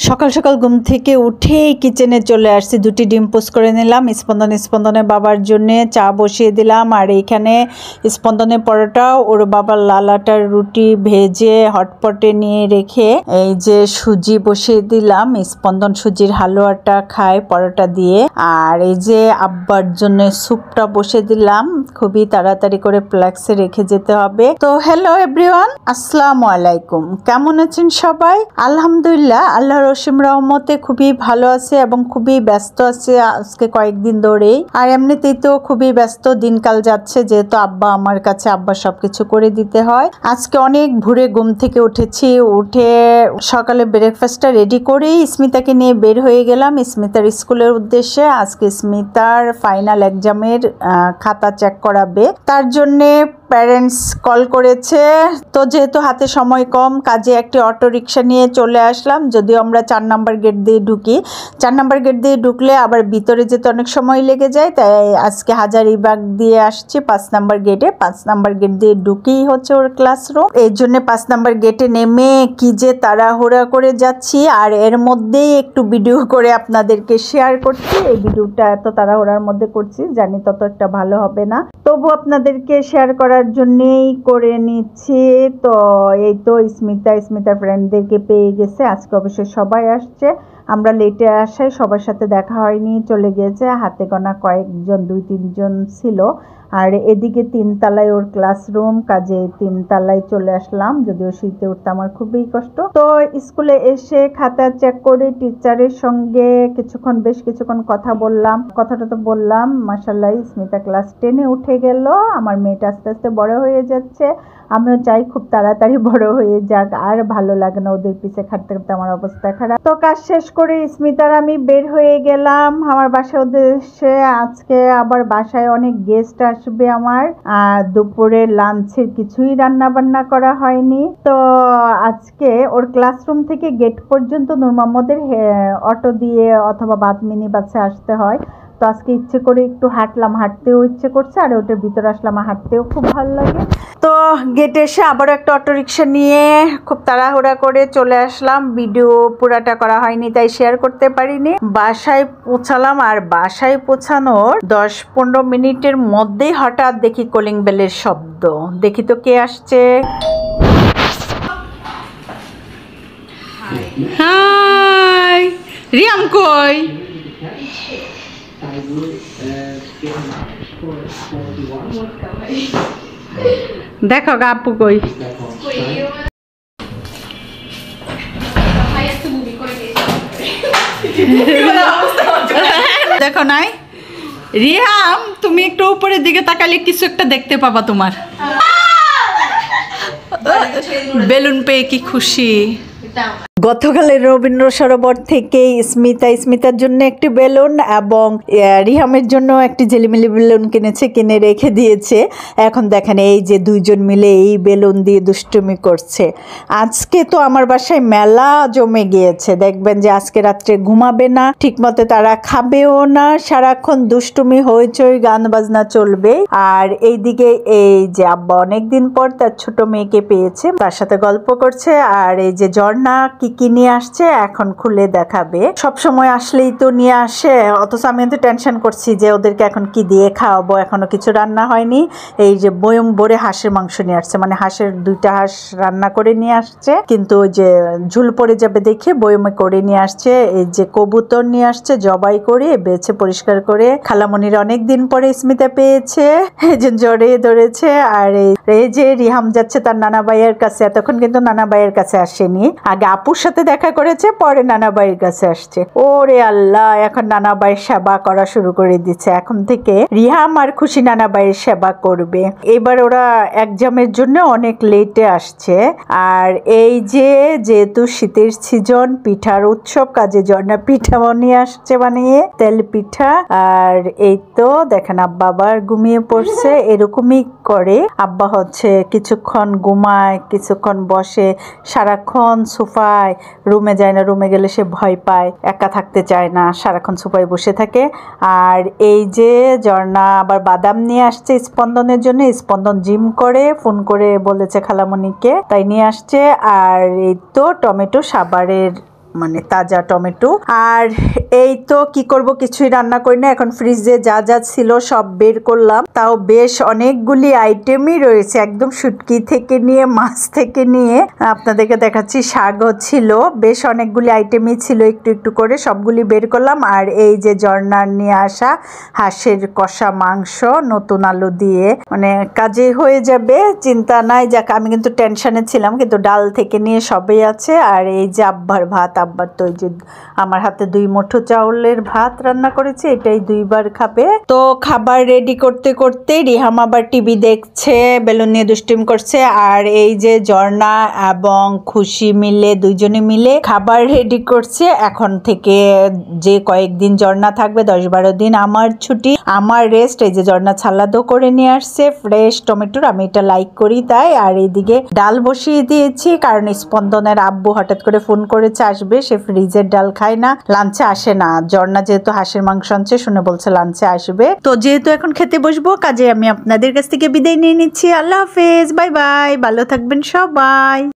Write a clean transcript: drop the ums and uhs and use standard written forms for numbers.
সকাল সকাল ঘুম থেকে উঠেই কিচেনে চলে আসছি। দুটি ডিম পোস্ট করে নিলাম। স্পন্দনের বাবার জন্যে চা বসিয়ে দিলাম। আর এইখানে স্পন্দনের পরোটা, ওর বাবার লাল আটার রুটি ভেজে হটপটে নিয়ে রেখে এই যে সুজি বসিয়ে দিলাম। স্পন্দন সুজির হালুয়াটা খায় পরোটা দিয়ে। আর এই যে আব্বার জন্য স্যুপটা বসে দিলাম। খুবই তাড়াতাড়ি করে ফ্লাক্সে রেখে যেতে হবে। তো হ্যালো এভরিওয়ান, আসসালামু আলাইকুম। কেমন আছেন সবাই? আলহামদুলিল্লাহ, আল্লাহর অসীম রহমতে খুবই ভালো আছে এবং খুবই ব্যস্ত আছে আজকে কয়েকদিন ধরেই। আর এমনিতেই তো খুবই ব্যস্ত দিনকাল যাচ্ছে, যেহেতু আব্বা আমার কাছে, আব্বা সবকিছু করে দিতে হয়। আজকে অনেক ভোরে ঘুম থেকে উঠেছি। উঠে সকালে ব্রেকফাস্টটা রেডি করেই স্মিতাকে নিয়ে বের হয়ে গেলাম স্মিতার স্কুলের উদ্দেশ্যে। আজকে স্মিতার ফাইনাল এক্সামের খাতা চেক করাবে, তার জন্যে প্যারেন্টস কল করেছে। তো যেহেতু হাতে সময় কম, কাজে একটি অটো রিক্সা নিয়ে চলে আসলাম। যদিও আমরা 4 নাম্বার গেট দিয়ে ঢুকি, 4 নাম্বার গেট দিয়ে ঢুকলে আবার ভিতরে যেতে অনেক সময় লেগে যায়, তাই আজকে হাজারিবাগ দিয়ে আসছি 5 নাম্বার গেটে। 5 নাম্বার গেট দিয়ে ঢুকেই হচ্ছে ওর ক্লাসরুম। এই জন্য 5 নাম্বার গেটে নেমে কি যে তাড়াহুড়া করে যাচ্ছি, আর এর মধ্যেই একটু ভিডিও করে আপনাদেরকে শেয়ার করছি। এই ভিডিওটা এত তাড়াহুড়ার মধ্যে করছি, জানি তত একটা ভালো হবে না, তবু আপনাদেরকে শেয়ার করার জন্যেই করে নিচ্ছি। তো এই তো স্মিতার ফ্রেন্ডদেরকে পেয়ে গেছে। আজকে অবশ্যই সবাই আসছে, আমরা লেটে আসায় সবার সাথে দেখা হয়নি, চলে গিয়েছে। হাতে গোনা কয়েকজন, 2-3 জন ছিল। আর এদিকে 3 তলায় ওর ক্লাসরুম, কাজে 3 তলায় চলে আসলাম। যদিও শীতে উঠতে আমার খুবই কষ্ট। তো স্কুলে এসে খাতা চেক করে টিচারের সঙ্গে বেশ কিছুক্ষণ কথা বললাম। কথাটা তো বললাম, মাশাআল্লাহ স্মিতা ক্লাস 10-এ উঠে গেল। আমার মেয়েটা আস্তে আস্তে বড় হয়ে যাচ্ছে। আমিও চাই খুব তাড়াতাড়ি বড় হয়ে যাক, আর ভালো লাগে না ওদের পিছে খাটতে খাটতে আমার অবস্থা খারাপ। তো কাজ শেষ করে স্মিতার আমি বের হয়ে গেলাম আমার বাসার উদ্দেশ্যে। আজকে আবার বাসায় অনেক গেস্ট আসবে আমার, আর দুপুরে লাঞ্চের কিছুই রান্না বান্না করা হয়নি। তো আজকে ওর ক্লাসরুম থেকে গেট পর্যন্ত নূর মোহাম্মদের অটো দিয়ে অথবা মিনি বাসে আসতে হয়। তো আজকে ইচ্ছে করে একটু হাঁটলাম, হাঁটতেও ইচ্ছে করছে, আর ওটার ভিতরে আসলাম, হাঁটতেও খুব ভালো লাগে। তো গেটে এসে আবারও একটা অটো রিক্সা নিয়ে খুব তাড়াহুড়া করে চলে আসলাম। ভিডিও পুরাটা করা হয়নি, তাই শেয়ার করতে পারিনি। বাসায় পৌঁছালাম, আর বাসায় পৌঁছানোর 10-15 মিনিটের মধ্যেই হঠাৎ দেখি কলিং বেলের শব্দ। দেখি তো কে আসছে। হাই রিয়াম, কই? দেখো আপু কই? দেখো নাই রিয়াম, তুমি একটু উপরের দিকে তাকালে কিছু একটা দেখতে পাবা। তোমার বেলুন পেয়ে কি খুশি। গতকালের রবীন্দ্র সরোবর থেকে স্মিতার জন্য একটি বেলুন এবং রিহামের জন্য একটি ঝিলিমিলি বেলুন কিনে রেখে দিয়েছে। এখন দেখেন এই যে 2 জন মিলে এই বেলুন দিয়ে দুষ্টুমি করছে। আজকে তো আমার বাসায় মেলা জমে গিয়েছে। দেখবেন যে আজকে রাত্রে ঘুমাবে না, ঠিক মতো তারা খাবেও না, সারাক্ষণ দুষ্টুমি হইচই গান বাজনা চলবে। আর এইদিকে এই যে আব্বা অনেকদিন পর তার ছোট মেয়েকে পেয়েছে, তার সাথে গল্প করছে। আর এই যে ঝর্ণা কি নিয়ে আসছে এখন খুলে দেখাবে। সব সময় আসলেই তো নিয়ে আসে, অথচ আমি তো টেনশন করছি যে ওদেরকে এখন কি দিয়ে খাওয়াবো, এখনো কিছু রান্না হয়নি। এই যে বয়ম ভরে হাঁসের মাংস নিয়ে আসছে, মানে হাঁসের 2টা হাঁস রান্না করে নিয়ে আসছে, কিন্তু ওই যে ঝুল পড়ে যাবে দেখে বয়মে করে নিয়ে আসছে। এই যে কবুতর নিয়ে আসছে, জবাই করে বেছে পরিষ্কার করে। খালামণির অনেকদিন পরে স্মিতা পেয়েছে, এই যে জড়িয়ে ধরেছে। আর এই যে রিহাম যাচ্ছে তার নানা ভাইয়ের কাছে। এতক্ষণ কিন্তু নানা ভাইয়ের কাছে আসেনি, আগে আপুর সাথে দেখা করেছে, পরে নানা ভাইয়ের কাছে আসছে। ওরে আল্লাহ, এখন নানা ভাইয়ের সেবা করা শুরু করে দিচ্ছে। এখন থেকে রিহাম আর খুশি নানা ভাইয়ের সেবা করবে। এবার ওরা এক্সামের জন্য অনেক লেটে আসছে। আর এই যে যেহেতু শীতের সিজন, পিঠার উৎসব, কাজে ঝর্ণা পিঠা নিয়ে আসছে বানিয়ে, তেল পিঠা। আর এই তো দেখেন আব্বা আবার ঘুমিয়ে পড়ছে। এরকমই করে আব্বা হচ্ছে কিছুক্ষণ ঘুমায়, কিছুক্ষণ বসে, সারাক্ষণ সোফায়, রুমে যায় না। রুমে গেলে সে ভয় পায়, একা থাকতে চায় না, সারাক্ষণ সোফায় বসে থাকে। আর এই যে ঝর্ণা আবার বাদাম নিয়ে আসছে স্পন্দনের জন্য। স্পন্দন জিম করে, ফোন করে বলেছে খালামণিকে, তাই নিয়ে আসছে। আর এই তো টমেটো সাবারের মানে তাজা টমেটো। আর এই তো কি করব, কিছুই রান্না করি না, এখন ফ্রিজে যা যা ছিল সব বের করলাম। তাও বেশ অনেকগুলি আইটেমই রয়েছে, একদম শুটকি থেকে নিয়ে মাছ থেকে নিয়ে আপনাদেরকে দেখাচ্ছি, শাকও ছিল, বেশ অনেকগুলি আইটেমই ছিল, একটু একটু করে সবগুলি বের করলাম। আর এই যে ঝর্ণার নিয়ে আসা হাঁসের কষা মাংস নতুন আলু দিয়ে, মানে কাজে হয়ে যাবে, চিন্তা নাই। যাক, আমি কিন্তু টেনশনে ছিলাম, কিন্তু ডাল থেকে নিয়ে সবই আছে। আর এই যে আব্বার ভাত, আব্বার তো ওই যে আমার হাতে 2 মুঠো চাউলের ভাত রান্না করেছে, এটাই 2 বার খাবে। তো খাবার রেডি করতে করতে রিহাম আবার টিভি দেখছে, বেলুন নিয়ে দুষ্টিম করছে। আর এই যে ঝর্ণা এবং খুশি মিলে, দুইজনে মিলে খাবার রেডি করছে। এখন থেকে যে কয়েকদিন ঝর্ণা থাকবে, 10-12 দিন আমার ছুটি, আমার রেস্ট। এই যে ঝর্ণা ছালাদও করে নিয়ে আসছে ফ্রেশ টমেটোর, আমি এটা লাইক করি তাই। আর এইদিকে ডাল বসিয়ে দিয়েছি, কারণ স্পন্দনের আব্বু হঠাৎ করে ফোন করেছে আসবে, সে ফ্রিজের ডাল খায় না, লাঞ্চে আসে না। ঝর্ণা যেহেতু হাঁসের মাংস আনছে, শুনে বলছে লাঞ্চে আসবে। তো যেহেতু এখন খেতে বসবো, কাজে আমি আপনাদের কাছ থেকে বিদায় নিয়ে নিচ্ছি। আল্লাহ হাফেজ, বাই বাই, ভালো থাকবেন সবাই।